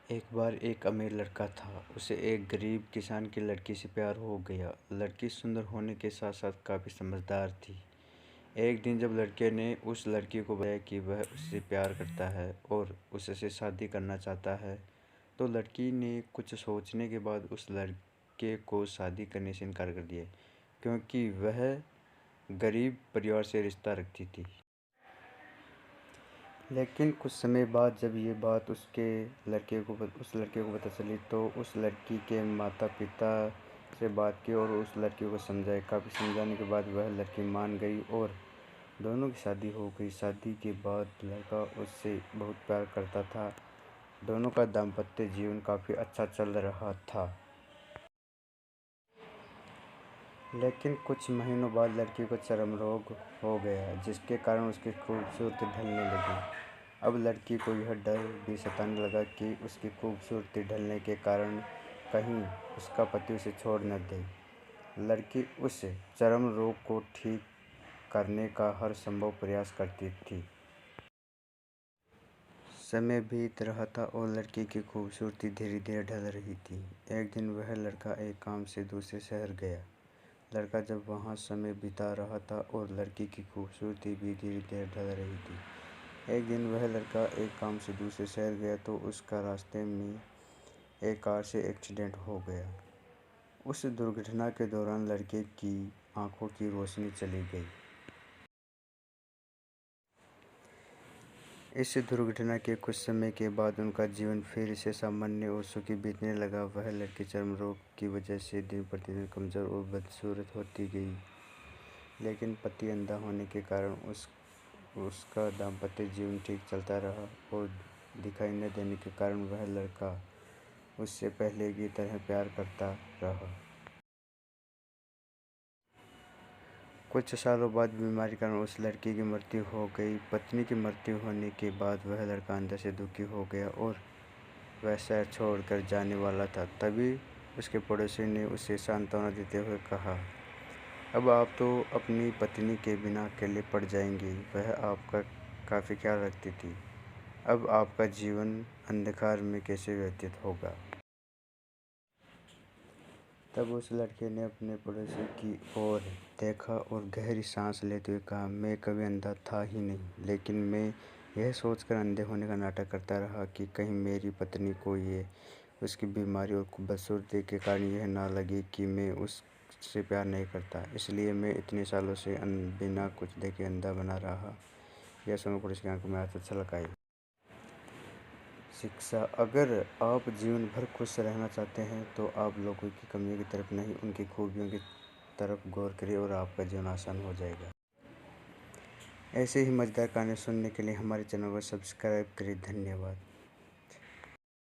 एक बार एक अमीर लड़का था। उसे एक गरीब किसान की लड़की से प्यार हो गया। लड़की सुंदर होने के साथ साथ काफ़ी समझदार थी। एक दिन जब लड़के ने उस लड़की को बताया कि वह उससे प्यार करता है और उससे शादी करना चाहता है, तो लड़की ने कुछ सोचने के बाद उस लड़के को शादी करने से इनकार कर दिया, क्योंकि वह गरीब परिवार से रिश्ता रखती थी। लेकिन कुछ समय बाद जब ये बात उस लड़के को पता चली, तो उस लड़की के माता पिता से बात की और उस लड़की को समझाया। काफ़ी समझाने के बाद वह लड़की मान गई और दोनों की शादी हो गई। शादी के बाद लड़का उससे बहुत प्यार करता था। दोनों का दाम्पत्य जीवन काफ़ी अच्छा चल रहा था। लेकिन कुछ महीनों बाद लड़की को चर्म रोग हो गया, जिसके कारण उसकी खूबसूरती ढलने लगी। अब लड़की को यह डर भी सताने लगा कि उसकी खूबसूरती ढलने के कारण कहीं उसका पति उसे छोड़ न दे। लड़की उस चर्म रोग को ठीक करने का हर संभव प्रयास करती थी। समय बीत रहा था और लड़की की खूबसूरती धीरे धीरे ढल रही थी। एक दिन वह लड़का एक काम से दूसरे शहर गया। लड़का जब वहाँ समय बिता रहा था और लड़की की खूबसूरती भी धीरे धीरे ढल रही थी। एक दिन वह लड़का एक काम से दूसरे शहर गया तो उसका रास्ते में एक कार से एक्सीडेंट हो गया। उस दुर्घटना के दौरान लड़के की आंखों की रोशनी चली गई। इस दुर्घटना के कुछ समय के बाद उनका जीवन फिर से सामान्य और सुखी बीतने लगा। वह लड़की चर्म रोग की वजह से दिन प्रतिदिन कमज़ोर और बदसूरत होती गई, लेकिन पति अंधा होने के कारण उसका दाम्पत्य जीवन ठीक चलता रहा और दिखाई न देने के कारण वह लड़का उससे पहले की तरह प्यार करता रहा। कुछ सालों बाद बीमारी के कारण उस लड़की की मृत्यु हो गई। पत्नी की मृत्यु होने के बाद वह लड़का अंदर से दुखी हो गया और वह शहर छोड़कर जाने वाला था। तभी उसके पड़ोसी ने उसे सांत्वना देते हुए कहा, अब आप तो अपनी पत्नी के बिना अकेले पड़ जाएंगी। वह आपका काफ़ी ख्याल रखती थी। अब आपका जीवन अंधकार में कैसे व्यतीत होगा। तब उस लड़के ने अपने पड़ोसी की ओर देखा और गहरी सांस लेते हुए कहा, मैं कभी अंधा था ही नहीं, लेकिन मैं यह सोचकर अंधे होने का नाटक करता रहा कि कहीं मेरी पत्नी को उसकी बीमारी और बदसूरती के कारण यह ना लगे कि मैं उससे प्यार नहीं करता। इसलिए मैं इतने सालों से बिना कुछ देखे अंधा बना रहा। यह सुनकर पड़ोसी की आंखों में आंसू छलक आए। शिक्षा। अगर आप जीवन भर खुश रहना चाहते हैं तो आप लोगों की कमियों की तरफ नहीं, उनकी खूबियों की तरफ गौर करिए और आपका जीवन आसान हो जाएगा। ऐसे ही मज़ेदार कहानी सुनने के लिए हमारे चैनल को सब्सक्राइब करिए। धन्यवाद।